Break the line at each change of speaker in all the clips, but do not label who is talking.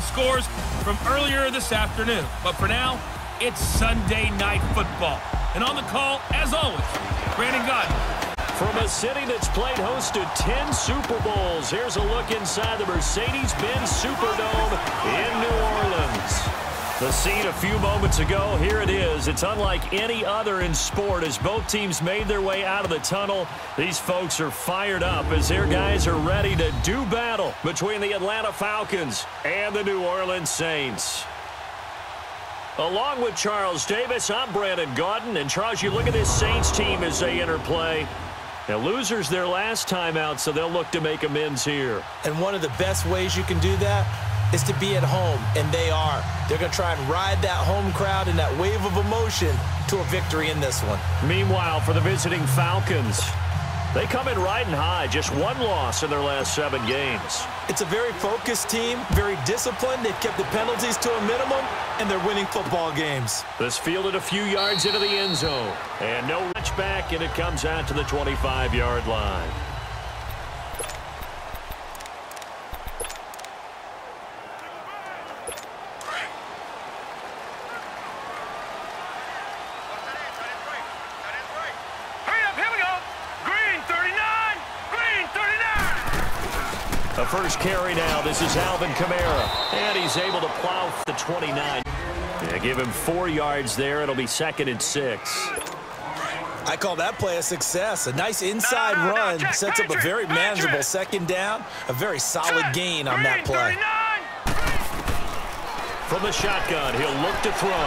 headline scores from earlier this afternoon. But for now, it's Sunday Night Football. And on the call, as always, Brandon Godden.
From a city that's played host to 10 Super Bowls, here's a look inside the Mercedes-Benz Superdome in New Orleans. The scene a few moments ago, here it is. It's unlike any other in sport as both teams made their way out of the tunnel. These folks are fired up as their guys are ready to do battle between the Atlanta Falcons and the New Orleans Saints. Along with Charles Davis, I'm Brandon Godden. And Charles, you look at this Saints team as they interplay. Now, losers their last time out, so they'll look to make amends here.
And one of the best ways you can do that is to be at home, and they are. They're going to try and ride that home crowd and that wave of emotion to a victory in this one.
Meanwhile, for the visiting Falcons, they come in riding high, just one loss in their last 7 games.
It's a very focused team, very disciplined. They've kept the penalties to a minimum, and they're winning football games.
This fielded a few yards into the end zone, and no touchback, and it comes out to the 25-yard line. A first carry now. This is Alvin Kamara. And he's able to plow the 29. Yeah, give him 4 yards there. It'll be 2nd and 6.
I call that play a success. A nice inside run sets up a very manageable second down. A very solid gain on that play.
From the shotgun, he'll look to throw.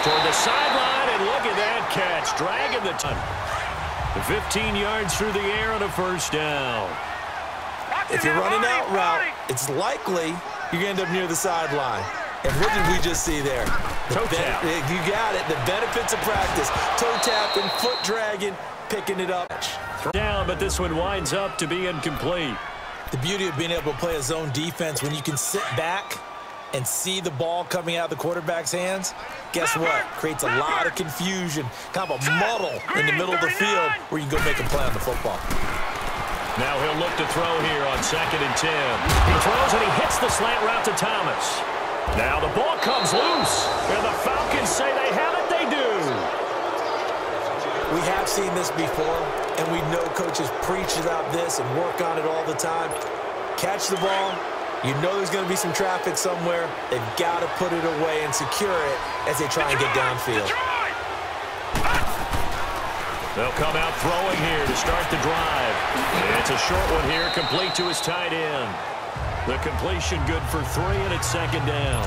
Toward the sideline, and look at that catch. Dragging the ton. 15 yards through the air on a first down.
If you're running out route, it's likely you're going to end up near the sideline. And what did we just see there?
Toe tap.
You got it. The benefits of practice. Toe tapping, foot dragging, picking it up.
Down, but this one winds up to be incomplete.
The beauty of being able to play a zone defense when you can sit back and see the ball coming out of the quarterback's hands, guess what? Creates a lot of confusion, kind of a muddle in the middle of the field where you can go make a play on the football.
Now he'll look to throw here on 2nd and 10. He throws and he hits the slant route to Thomas. Now the ball comes loose, and the Falcons say they have it. They do.
We have seen this before, and we know coaches preach about this and work on it all the time. Catch the ball. You know there's going to be some traffic somewhere. They've got to put it away and secure it as they try and get downfield.
They'll come out throwing here to start the drive. And it's a short one here, complete to his tight end. The completion good for 3, and it's 2nd down.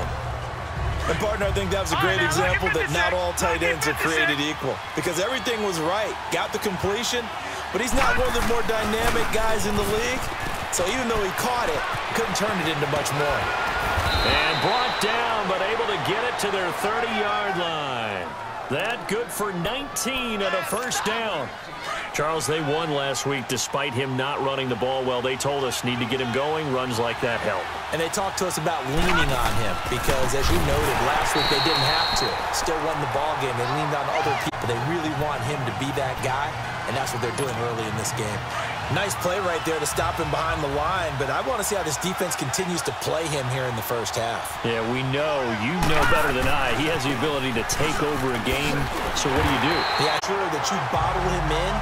And, partner, I think that was a great example that not all tight ends are created equal. Because everything was right. Got the completion, but he's not one of the more dynamic guys in the league. So even though he caught it, couldn't turn it into much more.
And brought down, but able to get it to their 30-yard line. That good for 19 and a first down. Charles, they won last week despite him not running the ball well. They told us need to get him going. Runs like that help. And
they talked to us about leaning on him because, as you noted, last week they didn't have to. Still won the ball game. They leaned on other people. They really want him to be that guy, and that's what they're doing early in this game. Nice play right there to stop him behind the line, but I want to see how this defense continues to play him here in the first half.
Yeah, we know. You know better than I. He has the ability to take over a game, so what do?
Yeah, sure that you bottle him in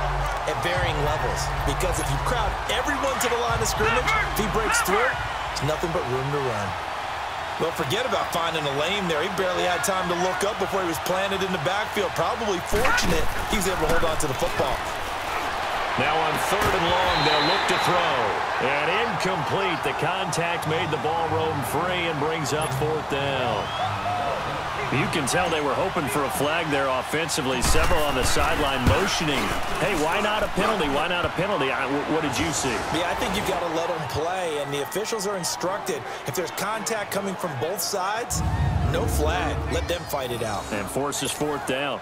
at varying levels, because if you crowd everyone to the line of scrimmage, if he breaks through, it's nothing but room to run. Well, forget about finding a lane there. He barely had time to look up before he was planted in the backfield. Probably fortunate he was able to hold on to the football.
Now on 3rd and long, they'll look to throw. And incomplete. The contact made the ball roam free and brings up 4th down. You can tell they were hoping for a flag there offensively. Several on the sideline motioning. Hey, why not a penalty? Why not a penalty? What did you see?
Yeah, I think you've got to let them play, and the officials are instructed. If there's contact coming from both sides, no flag. Let them fight it out.
And forces 4th down.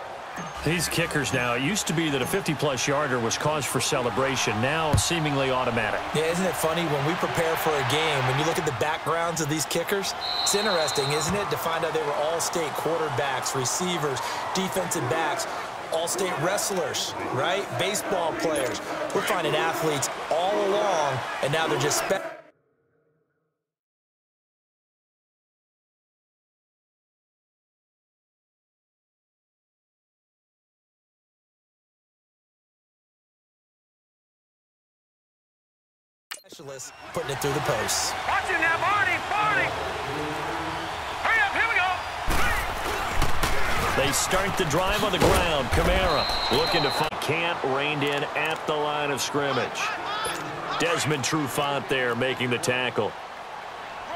These kickers now, it used to be that a 50-plus yarder was cause for celebration. Now seemingly automatic.
Yeah, isn't it funny when we prepare for a game, when you look at the backgrounds of these kickers, it's interesting, isn't it, to find out they were all-state quarterbacks, receivers, defensive backs, all-state wrestlers, right? Baseball players. We're finding athletes all along, and now they're just Specialists putting it through the posts.
Watch it now, Barney! Hurry up, here we go!
They start the drive on the ground. Kamara looking to find. Can't reined in at the line of scrimmage. Desmond Trufant there making the tackle.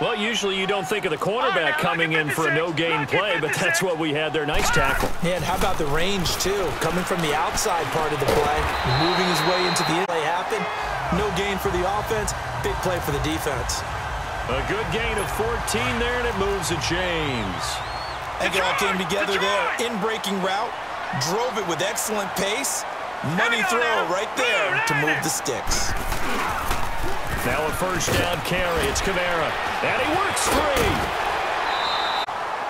Well, usually you don't think of the cornerback coming in for a no-gain play, but that's what we had there. Nice tackle.
Yeah, and how about the range, too? Coming from the outside part of the play, moving his way into the play happen. No gain for the offense, big play for the defense.
A good gain of 14 there, and it moves the chains.
I think it all came together there. In-breaking route, drove it with excellent pace. Money throw right there to move the sticks.
Now a first down carry. It's Kamara. And he works free.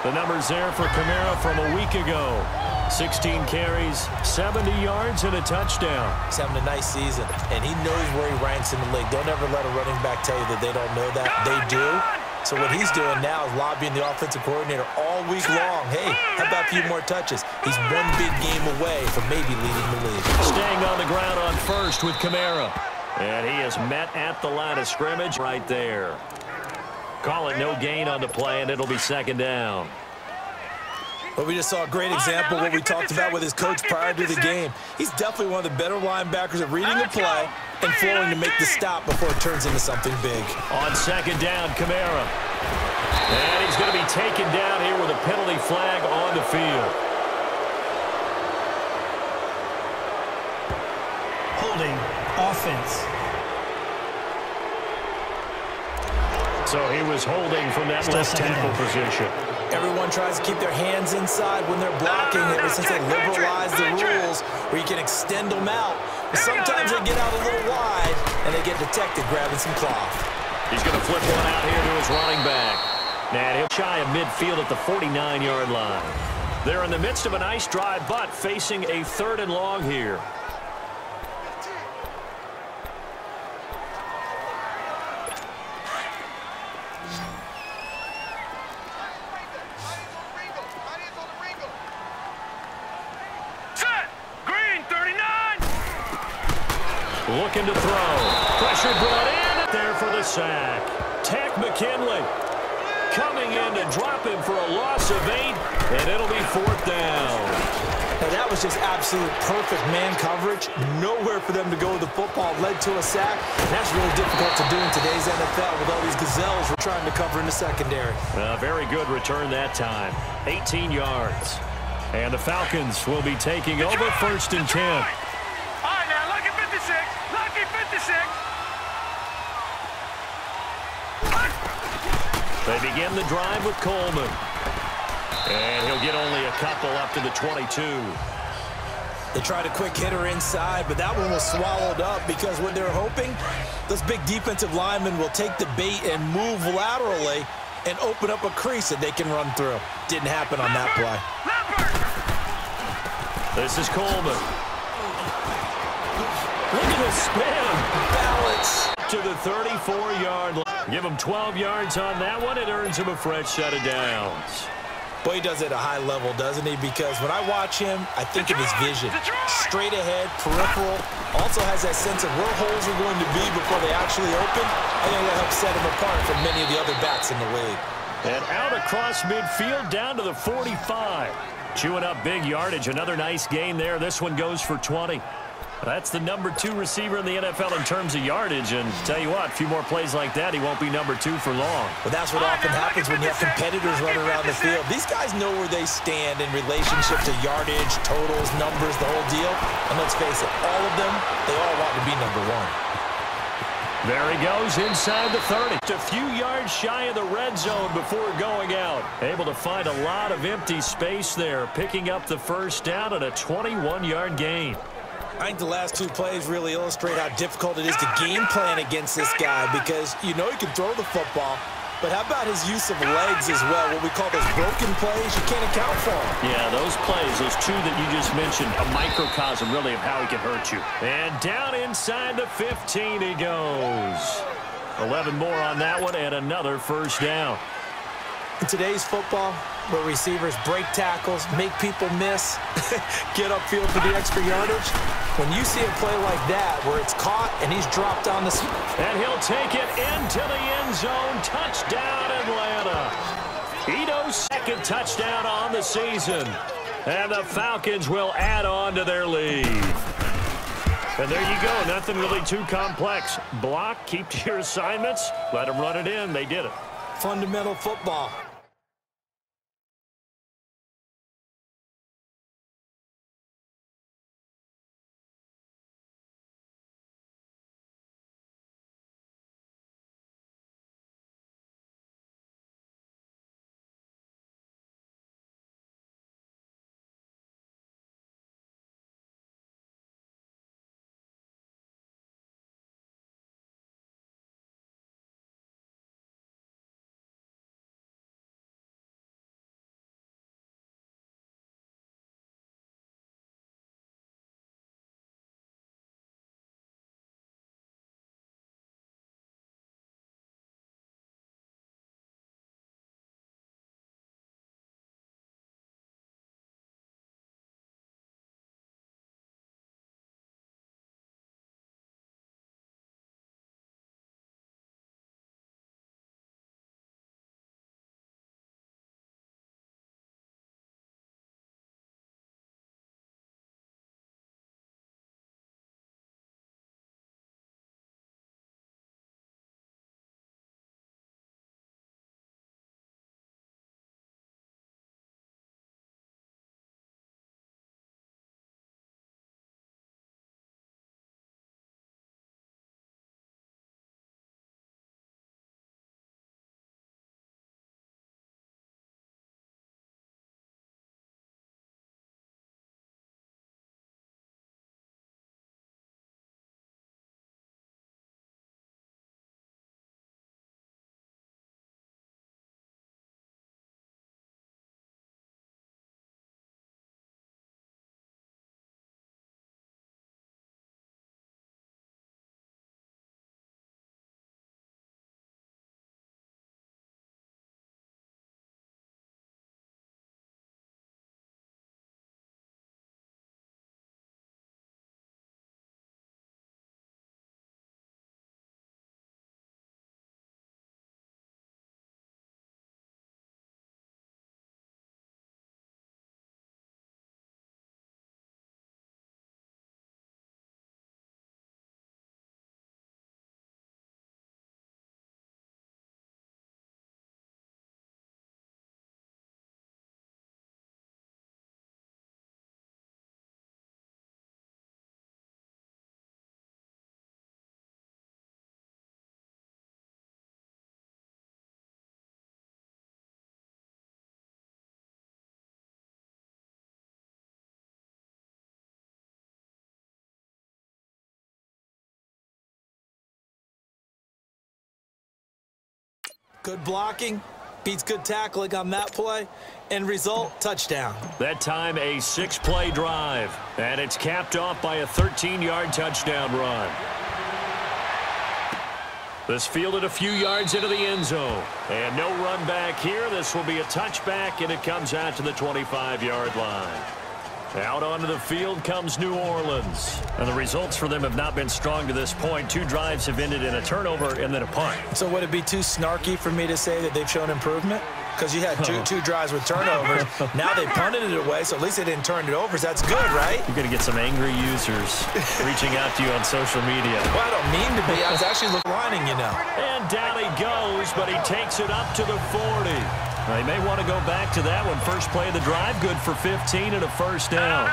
The numbers there for Kamara from a week ago. 16 carries, 70 yards, and a touchdown.
He's having a nice season, and he knows where he ranks in the league. Don't ever let a running back tell you that they don't know that. They do. So what he's doing now is lobbying the offensive coordinator all week long. Hey, how about a few more touches? He's one big game away from maybe leading the league.
Staying on the ground on first with Kamara. And he is met at the line of scrimmage right there. Call it no gain on the play, and it'll be second down.
But we just saw a great example of what we talked about with his coach prior to the game. He's definitely one of the better linebackers at reading the play and flowing to make the stop before it turns into something big.
On second down, Kamara. And he's going to be taken down here with a penalty flag on the field.
Holding offense.
So he was holding from that left tackle position.
Everyone tries to keep their hands inside when they're blocking ever since they liberalized the rules where you can extend them out. But sometimes they get out a little wide and they get detected grabbing some cloth.
He's going to flip one out here to his running back. And he'll shy of midfield at the 49-yard line. They're in the midst of a nice drive, but facing a 3rd and long here. Looking to throw. Pressure brought in. There for the sack. Tech McKinley coming in to drop him for a loss of 8, and it'll be 4th down.
Now that was just absolute perfect man coverage. Nowhere for them to go with the football. Led to a sack. That's really difficult to do in today's NFL with all these gazelles we're trying to cover in the secondary.
A very good return that time. 18 yards. And the Falcons will be taking over 1st and 10. They begin the drive with Coleman. And he'll get only a couple up to the 22.
They tried a quick hitter inside, but that one was swallowed up because what they're hoping, those big defensive linemen will take the bait and move laterally and open up a crease that they can run through. Didn't happen on that play.
This is Coleman. Look at the spin.
Balance.
To the 34-yard line. Give him 12 yards on that one. It earns him a fresh set of downs.
Boy, he does it at a high level, doesn't he? Because when I watch him, I think of his vision. Straight ahead, peripheral. Also has that sense of where holes are going to be before they actually open. I think that helps set him apart from many of the other backs in the league.
And out across midfield down to the 45. Chewing up big yardage. Another nice gain there. This one goes for 20. That's the #2 receiver in the NFL in terms of yardage. And tell you what, a few more plays like that, he won't be #2 for long.
But that's what often happens when you have competitors running around the field. These guys know where they stand in relationship to yardage, totals, numbers, the whole deal. And let's face it, all of them, they all want to be #1.
There he goes inside the 30. Just a few yards shy of the red zone before going out. Able to find a lot of empty space there, picking up the first down at a 21-yard gain.
I think the last 2 plays really illustrate how difficult it is to game plan against this guy because you know he can throw the football, but how about his use of legs as well? What we call those broken plays, you can't account for them.
Yeah, those plays, those 2 that you just mentioned, a microcosm really of how he can hurt you. And down inside the 15 he goes. 11 more on that one and another first down.
In today's football, where receivers break tackles, make people miss, get upfield for the extra yardage, when you see a play like that where it's caught and he's dropped on the...
And he'll take it into the end zone. Touchdown, Atlanta. Ito's second touchdown on the season. And the Falcons will add on to their lead. And there you go. Nothing really too complex. Block, keep to your assignments, let them run it in. They did it.
Fundamental football. Good blocking beats good tackling on that play. End result, touchdown.
That time a 6-play drive. And it's capped off by a 13-yard touchdown run. This fielded a few yards into the end zone. And no run back here. This will be a touchback, and it comes out to the 25-yard line. Out onto the field comes New Orleans. And the results for them have not been strong to this point. 2 drives have ended in a turnover and then a punt.
So would it be too snarky for me to say that they've shown improvement? Because you had two drives with turnovers. Now they punted it away, so at least they didn't turn it over. So that's good, right?
You're going to get some angry users reaching out to you on social media.
Well, I don't mean to be. I was actually lining, you know.
And down he goes, but he takes it up to the 40. They may want to go back to that one. First play of the drive, good for 15 and a first down.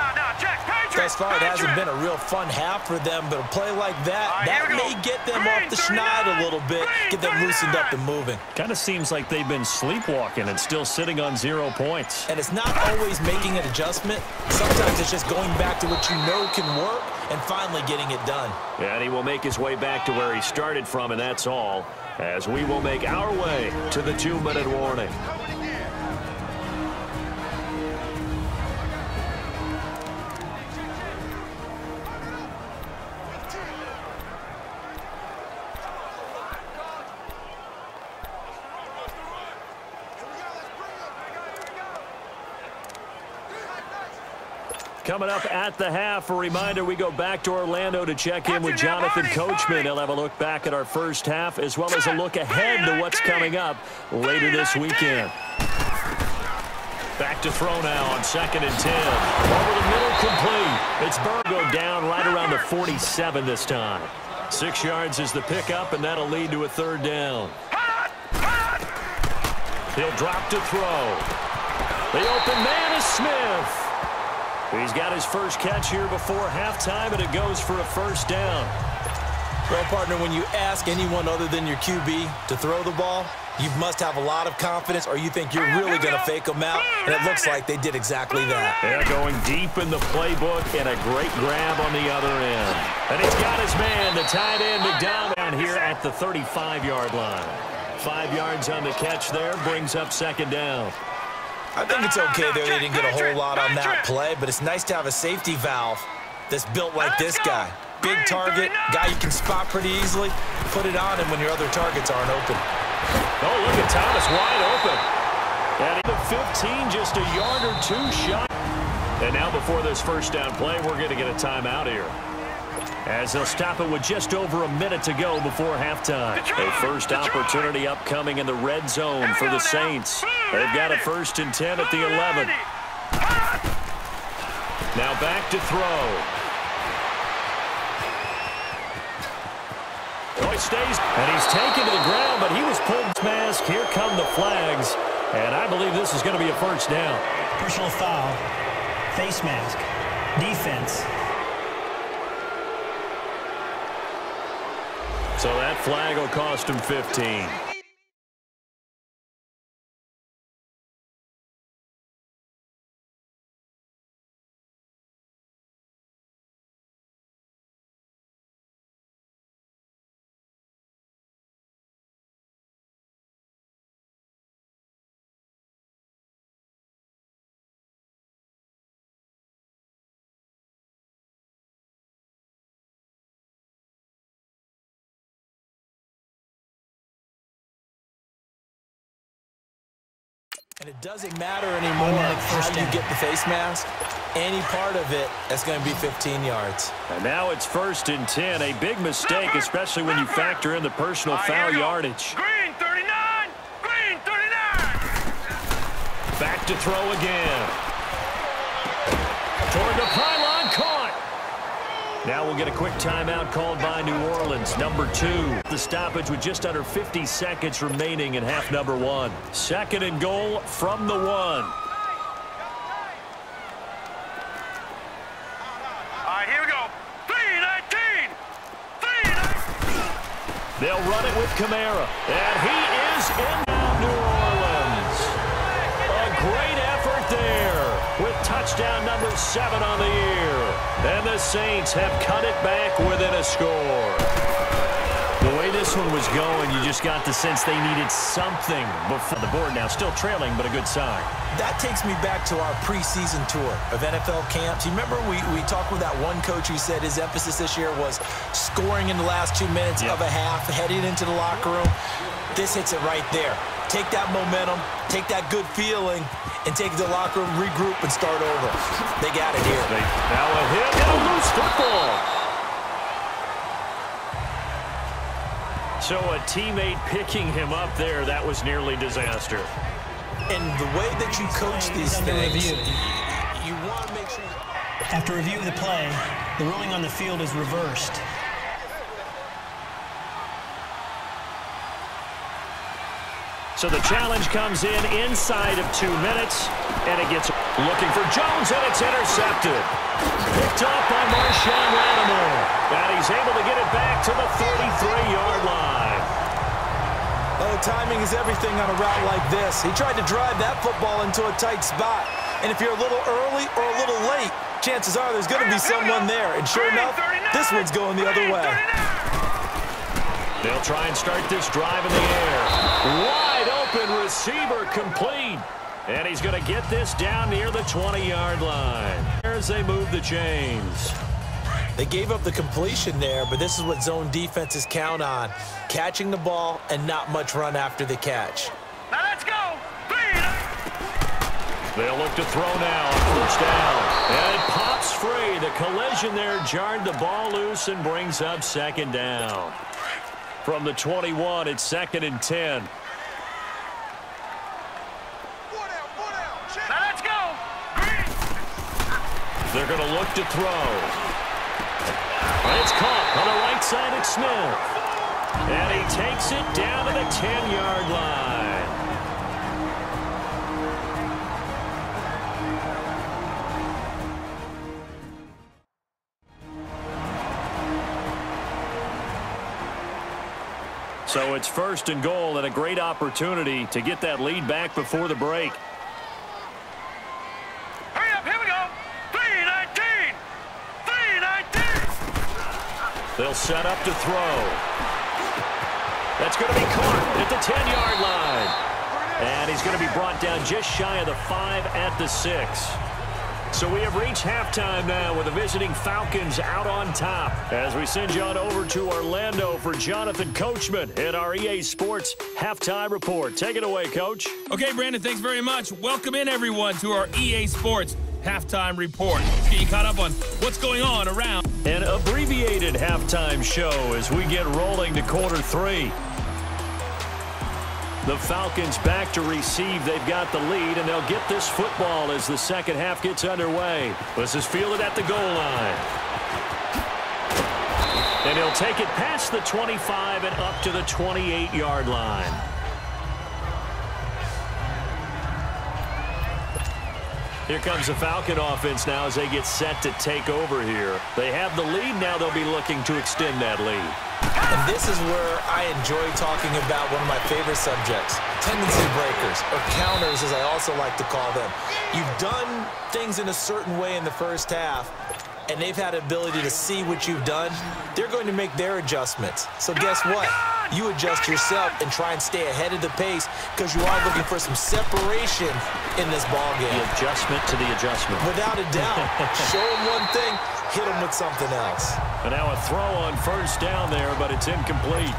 Thus far, it hasn't been a real fun half for them, but a play like that, that may get them off the schneid a little bit, get them loosened up and moving.
Kind of seems like they've been sleepwalking and still sitting on 0 points.
And it's not always making an adjustment. Sometimes it's just going back to what you know can work and finally getting it done.
And he will make his way back to where he started from, and that's all, as we will make our way to the 2-minute warning. Coming up at the half, a reminder, we go back to Orlando to check in with Jonathan Coachman. He'll have a look back at our first half as well as a look ahead to what's coming up later this weekend. Back to throw now on 2nd and 10. Over the middle, complete. It's Burgo down right around the 47 this time. 6 yards is the pickup, and that'll lead to a 3rd down. He'll drop to throw. The open man is Smith. He's got his first catch here before halftime, and it goes for a 1st down.
Well, partner, when you ask anyone other than your QB to throw the ball, you must have a lot of confidence or you think you're really going to fake them out, and it looks like they did exactly that.
They're going deep in the playbook and a great grab on the other end. And he's got his man, the tight end, McDonald, down here at the 35-yard line. 5 yards on the catch there, brings up 2nd down.
I think it's okay there. They didn't get a whole lot on that play, but it's nice to have a safety valve that's built like this guy. Big target, guy you can spot pretty easily. Put it on him when your other targets aren't open.
Oh, look at Thomas, wide open. And the 15, just a yard or 2 shot. And now before this 1st down play, we're going to get a timeout here, as they'll stop it with just over a minute to go before halftime. A first opportunity upcoming in the red zone for the Saints. They've got a 1st and 10 at the 11. Now back to throw. Oh, he stays, and he's taken to the ground, but he was pulled his mask. Here come the flags, and I believe this is going to be a 1st down.
Personal foul, face mask, defense.
So that flag will cost him 15.
And it doesn't matter anymore how you get the face mask. Any part of it, that's going to be 15 yards.
And now it's 1st and 10. A big mistake, especially when you factor in the personal foul yardage.
Green 39! Green 39!
Back to throw again. Toward the pylon, caught. Now we'll get a quick timeout called by New Orleans, number 2. The stoppage with just under 50 seconds remaining in half number 1. 2nd and goal from the 1.
All right, here we go. 3-19! 3-19!
They'll run it with Kamara, and he is in New Orleans. A great effort there with touchdown number 7 on the year. And the Saints have cut it back within a score. The way this one was going, you just got the sense they needed something before the board. Now still trailing, but a good sign.
That takes me back to our preseason tour of NFL camps. You remember we talked with that one coach who said his emphasis this year was scoring in the last 2 minutes of a half, heading into the locker room. This hits it right there. Take that momentum, take that good feeling, and take it to the locker room, regroup, and start over. They got it here.
Now a hit and a loose football. So a teammate picking him up there, that was nearly disaster.
And the way that you coach these things, you want to make sure.
After review of the play, the ruling on the field is reversed.
So the challenge comes in inside of 2 minutes, and it gets looking for Jones, and it's intercepted. Picked off by Marshawn Lattimore, and he's able to get it back to the 33-yard line.
Oh, timing is everything on a route like this. He tried to drive that football into a tight spot, and if you're a little early or a little late, chances are there's going to be someone there, and sure enough, this one's going the other way.
They'll try and start this drive in the air. Wide open receiver complete. And he's going to get this down near the 20-yard line. As they move the chains.
They gave up the completion there, but this is what zone defenses count on. Catching the ball and not much run after the catch.
Now let's go.
They'll look to throw now on first down. And it pops free. The collision there jarred the ball loose and brings up second down. From the 21, it's 2nd and 10.
Let's go.
They're going to look to throw. And it's caught on the right side at Smith. And he takes it down to the 10-yard line. So it's 1st and goal and a great opportunity to get that lead back before the break.
Hurry up, here we go. 3-19. 3-19.
They'll set up to throw. That's going to be caught at the 10-yard line. And he's going to be brought down just shy of the 5 at the 6. So we have reached halftime now with the visiting Falcons out on top. As we send you on over to Orlando for Jonathan Coachman in our EA Sports Halftime Report. Take it away, Coach.
Okay, Brandon, thanks very much. Welcome in, everyone, to our EA Sports Halftime Report. Let's get you caught up on what's going on around.
An abbreviated halftime show as we get rolling to quarter 3. The Falcons back to receive. They've got the lead, and they'll get this football as the second half gets underway. This is fielded at the goal line. And he'll take it past the 25 and up to the 28-yard line. Here comes the Falcon offense now as they get set to take over here. They have the lead. Now they'll be looking to extend that lead.
And this is where I enjoy talking about one of my favorite subjects, tendency breakers, or counters as I also like to call them. You've done things in a certain way in the first half, and they've had the ability to see what you've done. They're going to make their adjustments. So guess what? You adjust yourself and try and stay ahead of the pace because you are looking for some separation in this ball game.
The adjustment to the adjustment.
Without a doubt. Show them one thing, hit them with something else.
And now a throw on first down there, but it's incomplete.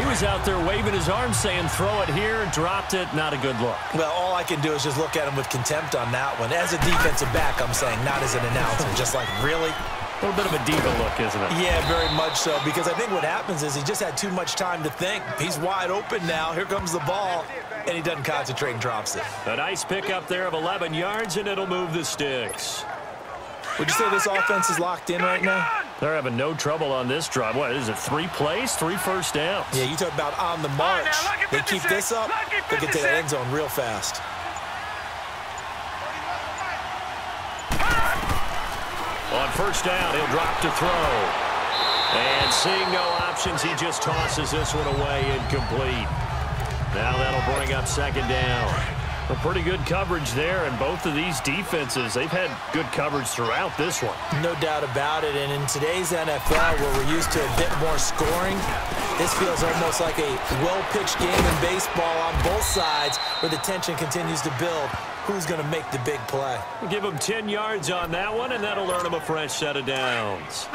He was out there waving his arms saying, throw it here, dropped it, not a good look.
Well, all I can do is just look at him with contempt on that one. As a defensive back, I'm saying, not as an announcer. Just like, really?
A little bit of a diva look, isn't it?
Yeah, very much so, because I think what happens is he just had too much time to think. He's wide open now. Here comes the ball, and he doesn't concentrate and drops it.
A nice pickup there of 11 yards, and it'll move the sticks.
Would you say this offense is locked in right now?
They're having no trouble on this drive. What is it, 3 plays, 3 first downs?
Yeah, you talk about on the march. They keep this up, they get to the end zone real fast.
On first down, he'll drop to throw. And seeing no options, he just tosses this one away incomplete. Now that'll bring up second down. A pretty good coverage there, and both of these defenses, they've had good coverage throughout this one.
No doubt about it, and in today's NFL, where we're used to a bit more scoring, this feels almost like a well-pitched game in baseball on both sides, where the tension continues to build. Who's going to make the big play?
Give him 10 yards on that one, and that'll earn him a fresh set of downs.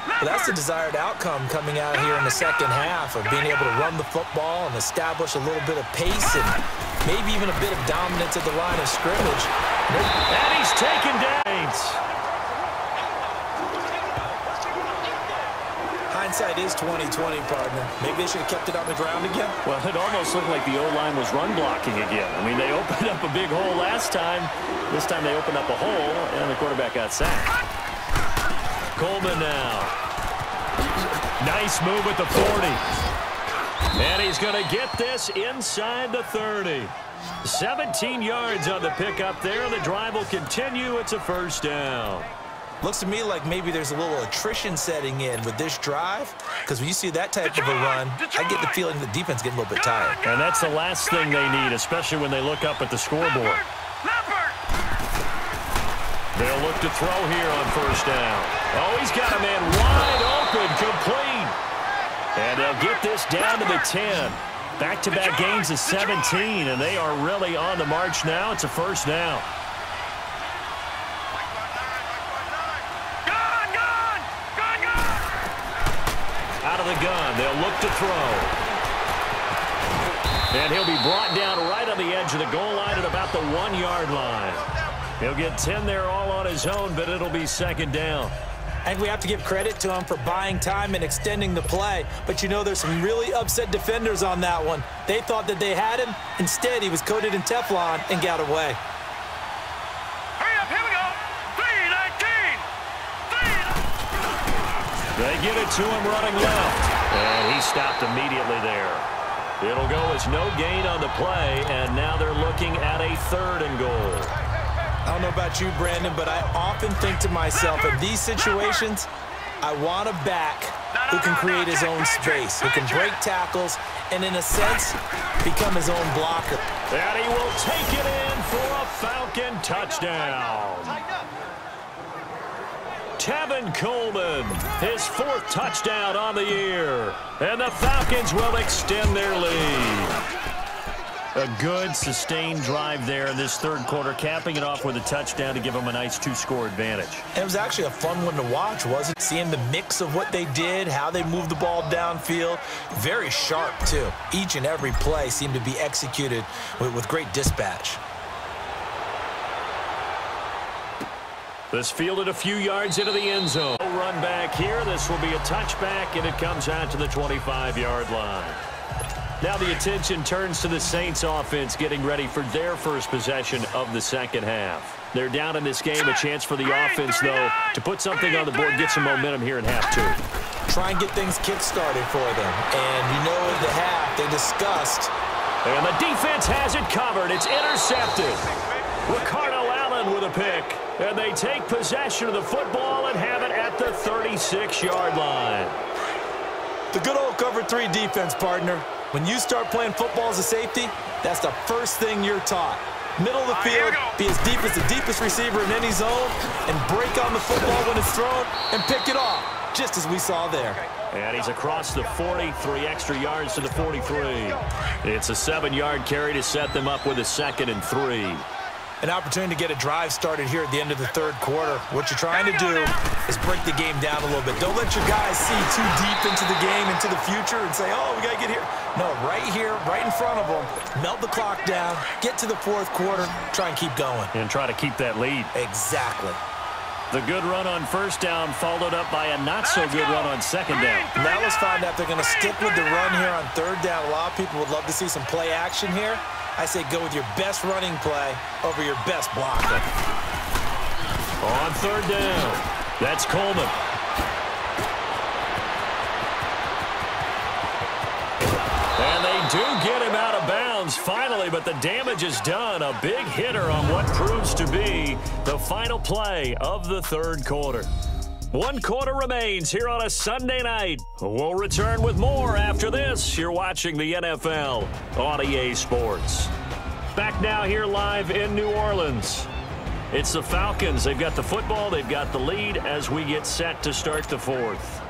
Well, that's the desired outcome coming out here in the second half of being able to run the football and establish a little bit of pace and maybe even a bit of dominance at the line of scrimmage.
And he's taken down.
Hindsight is 20/20, partner. Maybe they should have kept it on the ground again.
Well, it almost looked like the O-line was run blocking again. I mean, they opened up a big hole last time. This time they opened up a hole, and the quarterback got sacked. Coleman now. Nice move at the 40. And he's going to get this inside the 30. 17 yards on the pickup there. The drive will continue. It's a first down.
Looks to me like maybe there's a little attrition setting in with this drive, because when you see that type of a run, I get the feeling the defense getting a little bit tired.
And that's the last thing they need, especially when they look up at the scoreboard. They'll look to throw here on first down. Oh, he's got a man wide open, complete. And they'll get this down to the 10. Back-to-back gains of 17, and they are really on the march now. It's a first down. Out of the gun, they'll look to throw. And he'll be brought down right on the edge of the goal line at about the the 1-yard line. He'll get 10 there all on his own, but it'll be second down.
I think we have to give credit to him for buying time and extending the play. But, you know, there's some really upset defenders on that one. They thought that they had him. Instead, he was coated in Teflon and got away.
Hurry up, here we go. 3-19.
They get it to him running left. And he stopped immediately there. It'll go as no gain on the play, and now they're looking at a 3rd and goal.
I don't know about you, Brandon, but I often think to myself, in these situations, I want a back who can create his own space, who can break tackles, and in a sense, become his own blocker.
And he will take it in for a Falcon touchdown. Tevin Coleman, his 4th touchdown on the year. And the Falcons will extend their lead. A good, sustained drive there in this 3rd quarter, capping it off with a touchdown to give them a nice 2-score advantage.
It was actually a fun one to watch, wasn't it? Seeing the mix of what they did, how they moved the ball downfield. Very sharp, too. Each and every play seemed to be executed with great dispatch.
This fielded a few yards into the end zone. Run back here. This will be a touchback, and it comes out to the 25-yard line. Now the attention turns to the Saints offense getting ready for their first possession of the second half. They're down in this game. A chance for the offense, though, to put something on the board, get some momentum here in half 2.
Try and get things kick-started for them. And you know at the half they discussed.
And the defense has it covered. It's intercepted. Ricardo Allen with a pick. And they take possession of the football and have it at the 36-yard line.
The good old cover 3 defense, partner. When you start playing football as a safety, that's the first thing you're taught. Middle of the field, be as deep as the deepest receiver in any zone, and break on the football when it's thrown and pick it off, just as we saw there.
And he's across the 40, 3 extra yards to the 43. It's a 7-yard carry to set them up with a 2nd and 3.
An opportunity to get a drive started here at the end of the 3rd quarter. What you're trying to do is break the game down a little bit. Don't let your guys see too deep into the game, into the future, and say, oh, we got to get here. No, right here, right in front of them. Melt the clock down, get to the 4th quarter, try and keep going.
And try to keep that lead.
Exactly.
The good run on 1st down followed up by a not-so-good run on 2nd down.
Now let's find out if they're going to stick with the run here on 3rd down. A lot of people would love to see some play action here. I say go with your best running play over your best blocker.
On 3rd down, that's Coleman. And they do get him out of bounds finally, but the damage is done. A big hitter on what proves to be the final play of the 3rd quarter. 1 quarter remains here on a Sunday night. We'll return with more after this. You're watching the NFL on EA Sports. Back now here live in New Orleans. It's the Falcons. They've got the football. They've got the lead as we get set to start the 4th.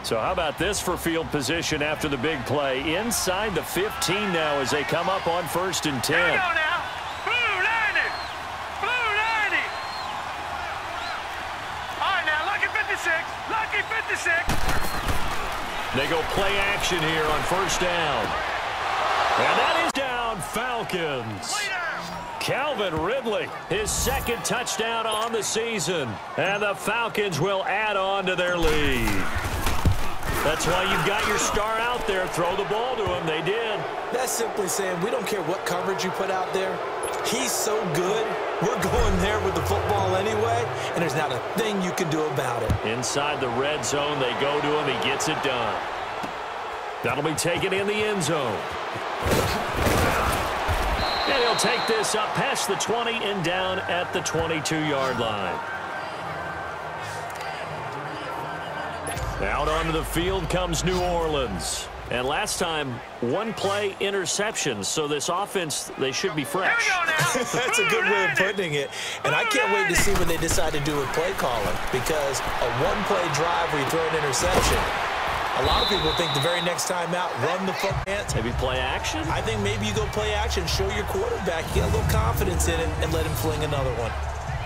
So how about this for field position after the big play? Inside the 15 now as they come up on 1st and 10.
Here we go now. Blue 90. Blue 90. All right, now, lucky 56. Lucky 56.
They go play action here on 1st down. And that is down, Falcons. Calvin Ridley, his 2nd touchdown on the season. And the Falcons will add on to their lead. That's why you've got your star out there. Throw the ball to him. They did.
That's simply saying we don't care what coverage you put out there. He's so good. We're going there with the football anyway, and there's not a thing you can do about it.
Inside the red zone, they go to him. He gets it done. That'll be taken in the end zone. And he'll take this up past the 20 and down at the 22-yard line. Out onto the field comes New Orleans. And last time, 1 play interception. So this offense, they should be fresh.
That's a good way of putting it. And I can't wait to see what they decide to do with play calling. Because a 1-play drive where you throw an interception, a lot of people think the very next time out, run the football.
Maybe play action?
I think maybe you go play action, show your quarterback, get a little confidence in it, and let him fling another one.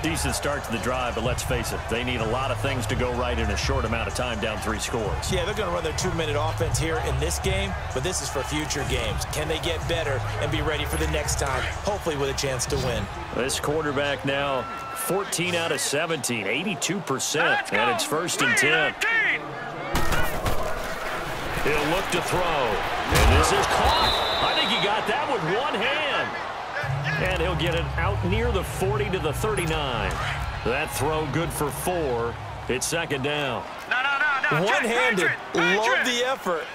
Decent start to the drive, but let's face it, they need a lot of things to go right in a short amount of time, down 3 scores.
Yeah, they're going to run their 2-minute offense here in this game, but this is for future games. Can they get better and be ready for the next time, hopefully with a chance to win?
This quarterback now 14 out of 17, 82%, and it's 1st and 10. He'll look to throw, and this is caught. I think he got that with one hand. And he'll get it out near the 40 to the 39. That throw good for 4. It's 2nd down.
One-handed. Love the effort.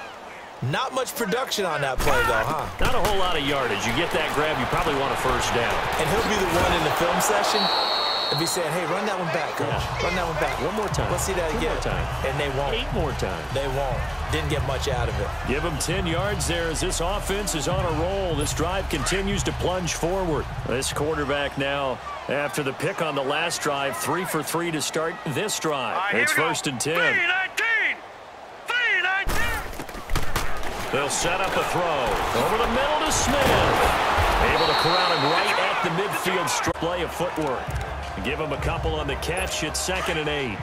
Not much production on that play, though, huh?
Not a whole lot of yardage. You get that grab, you probably want a 1st down.
And he'll be the one in the film session and be saying, hey, run that one back, coach.
Yeah.
Run that one back.
One more time.
Let's see that again.
2 more time.
And they won't.
8 more times.
They won't. Didn't get much out of it.
Give him 10 yards there as this offense is on a roll. This drive continues to plunge forward. This quarterback now, after the pick on the last drive, 3 for 3 to start this drive. It's 1st and 10.
3-19.
They'll set up a throw. Over the middle to Smith. Able to corral him right at the midfield strike. Play of footwork. Give him a couple on the catch. It's 2nd and 8.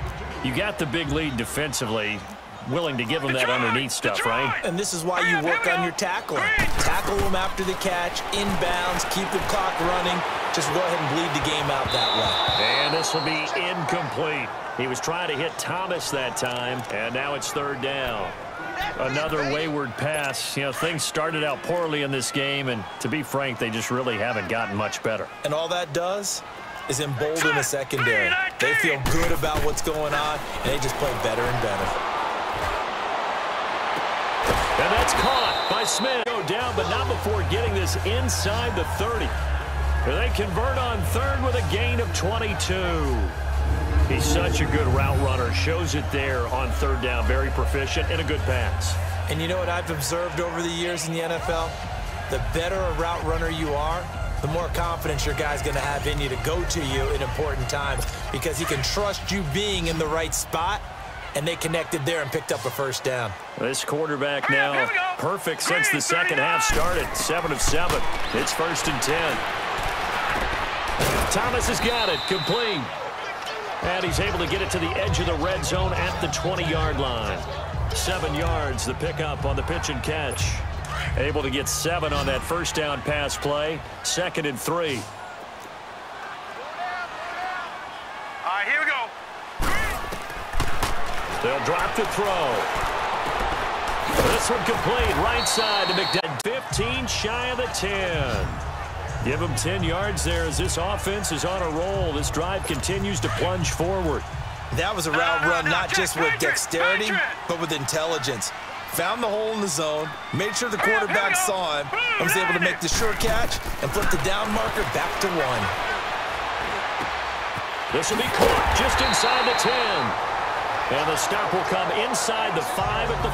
You got the big lead defensively. Willing to give him that underneath stuff, right?
And this is why you work on your tackling. Tackle them after the catch, inbounds, keep the clock running. Just go ahead and bleed the game out that way.
And this will be incomplete. He was trying to hit Thomas that time, and now it's 3rd down. Another wayward pass. You know, things started out poorly in this game, and to be frank, they just really haven't gotten much better.
And all that does is embolden the secondary. They feel good about what's going on, and they just play better and better.
And that's caught by Smith. Go down, but not before getting this inside the 30. They convert on 3rd with a gain of 22. He's such a good route runner. Shows it there on 3rd down. Very proficient and a good pass.
And you know what I've observed over the years in the NFL? The better a route runner you are, the more confidence your guy's going to have in you to go to you in important times because he can trust you being in the right spot. And they connected there and picked up a 1st down.
This quarterback now perfect since the 2nd half started. 7 of 7. It's 1st and 10. Thomas has got it. Complete. And he's able to get it to the edge of the red zone at the 20-yard line. 7 yards, the pickup on the pitch and catch. Able to get 7 on that 1st down pass play. 2nd and 3.
All right, here we go.
They'll drop the throw. This one complete. Right side to McDonald. 15 shy of the 10. Give him 10 yards there as this offense is on a roll. This drive continues to plunge forward.
That was a route run not just with dexterity, but with intelligence. Found the hole in the zone, made sure the quarterback saw him, and was able to make the short catch and flip the down marker back to 1.
This will be caught just inside the 10. And the stop will come inside the 5 at the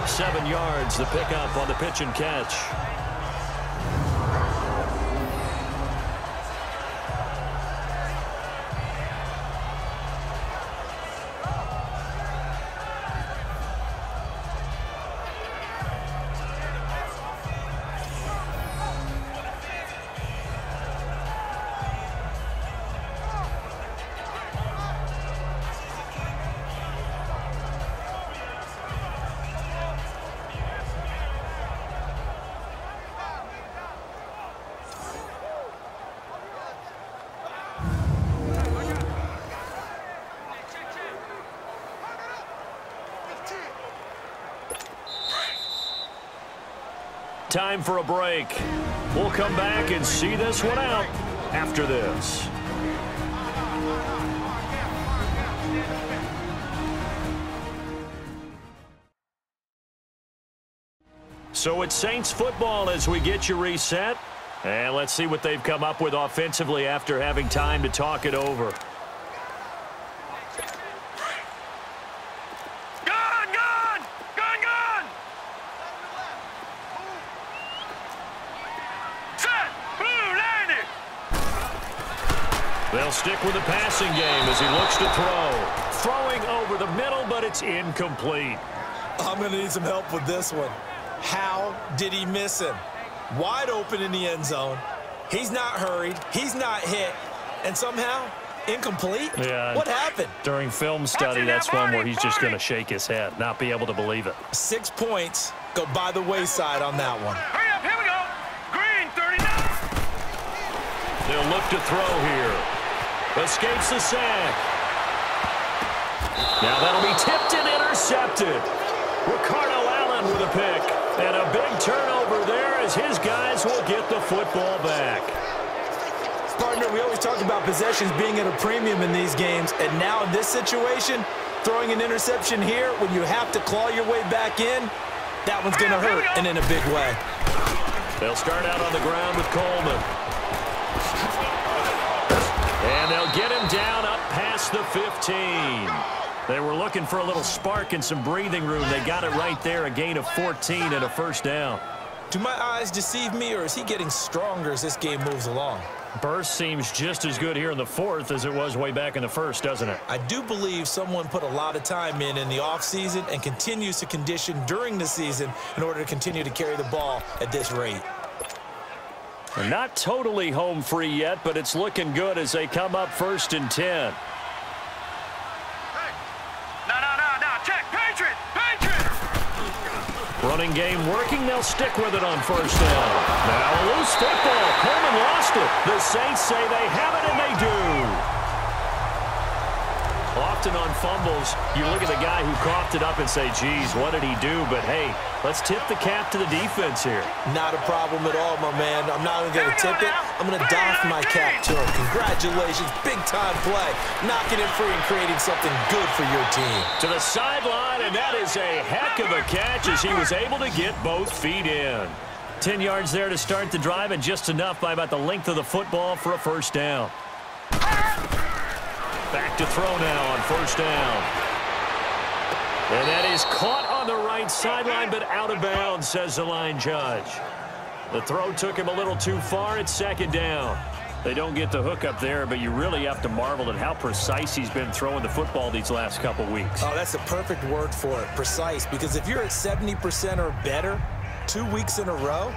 4. 7 yards, the pickup on the pitch and catch. Time for a break. We'll come back and see this one out after this. So it's Saints football as we get you reset. And let's see what they've come up with offensively after having time to talk it over. They'll stick with the passing game as he looks to throw. Throwing over the middle, but it's incomplete.
I'm going to need some help with this one. How did he miss him? Wide open in the end zone. He's not hurried. He's not hit. and somehow incomplete?
Yeah.
What happened?
During film study, that's one where he's just going to shake his head, not be able to believe it.
6 points go by the wayside on that one.
Hurry up, here we go. Green, 39.
They'll look to throw here. Escapes the sack. Now that'll be tipped and intercepted. Ricardo Allen with a pick. And a big turnover there as his guys will get the football back.
Partner, we always talk about possessions being at a premium in these games, and now in this situation, throwing an interception here when you have to claw your way back in, that one's going to hurt, and in a big way.
They'll start out on the ground with Coleman. And they'll get him down up past the 15. They were looking for a little spark and some breathing room. They got it right there, a gain of 14 and a first down.
Do my eyes deceive me, or is he getting stronger as this game moves along?
Burst seems just as good here in the fourth as it was way back in the first, doesn't it?
I do believe someone put a lot of time in the offseason and continues to condition during the season in order to continue to carry the ball at this rate.
They're not totally home free yet, but it's looking good as they come up 1st and 10.
No, check, Patriot.
Running game working. They'll stick with it on 1st down. Now a loose football. Coleman lost it. The Saints say they have it, and they do. Often on fumbles, you look at the guy who coughed it up and say, geez, what did he do? But, hey, let's tip the cap to the defense here.
Not a problem at all, my man. I'm not even going to tip it. I'm going to doff my cap to him. Congratulations. Big-time play. Knocking it free and creating something good for your team.
To the sideline, and that is a heck of a catch as he was able to get both feet in. 10 yards there to start the drive, and just enough by about the length of the football for a first down. Back to throw now on 1st down. And that is caught on the right sideline, but out of bounds, says the line judge. The throw took him a little too far. It's 2nd down. They don't get the hook up there, but you really have to marvel at how precise he's been throwing the football these last couple weeks.
Oh, that's the perfect word for it, precise, because if you're at 70% or better 2 weeks in a row,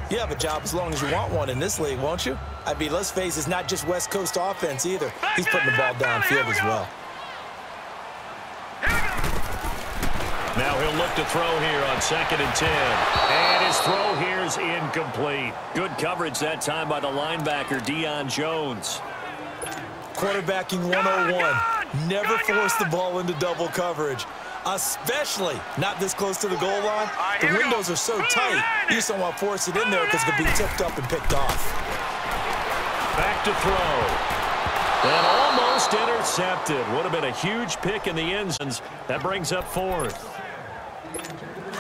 you have a job as long as you want one in this league, won't you? I mean, let's face it, it's not just West Coast offense either. He's putting the ball downfield as well.
Now he'll look to throw here on 2nd and 10. And his throw here is incomplete. Good coverage that time by the linebacker, Deion Jones.
Quarterbacking 101. Never force the ball into double coverage, especially not this close to the goal line. The windows are so tight, you just don't want to force it in there because it could be tipped up and picked off.
Back to throw. And almost intercepted. Would have been a huge pick in the end zones. That brings up 4th.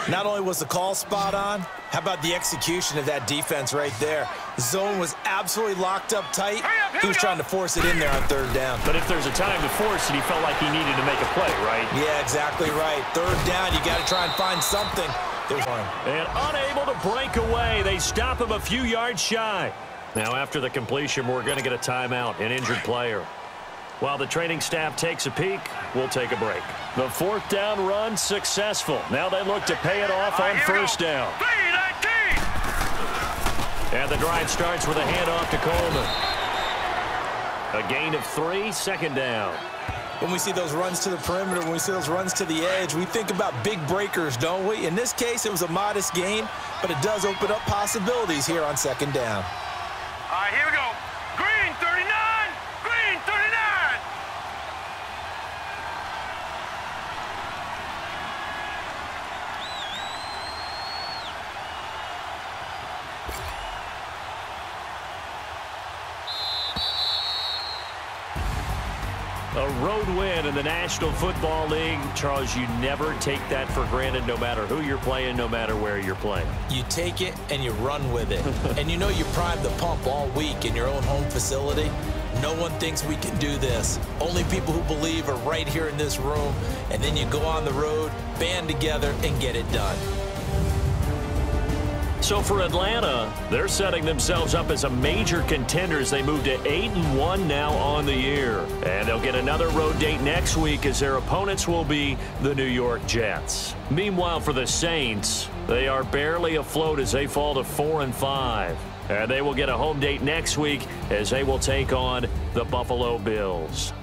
Not only was the call spot on, how about the execution of that defense right there? The zone was absolutely locked up tight. He was trying to force it in there on 3rd down.
But if there's a time to force it, he felt like he needed to make a play, right?
Yeah, exactly right. 3rd down, you got to try and find something.
And unable to break away, they stop him a few yards shy. Now after the completion, we're going to get a timeout, an injured player. While the training staff takes a peek, we'll take a break. The 4th down run successful. Now they look to pay it off on 1st down. And the drive starts with a handoff to Coleman. A gain of 3, 2nd down.
When we see those runs to the perimeter, when we see those runs to the edge, we think about big breakers, don't we? In this case, it was a modest gain, but it does open up possibilities here on 2nd down.
All right, here we go. Green, 39. Green, 39.
A road win in the National Football League. Charles, you never take that for granted no matter who you're playing, no matter where you're playing.
You take it and you run with it. And you know you primed the pump all week in your own home facility. No one thinks we can do this. Only people who believe are right here in this room. And then you go on the road, band together, and get it done.
So for Atlanta, they're setting themselves up as a major contender as they move to 8-1 now on the year. And they'll get another road date next week as their opponents will be the New York Jets. Meanwhile, for the Saints, they are barely afloat as they fall to 4-5. And they will get a home date next week as they will take on the Buffalo Bills.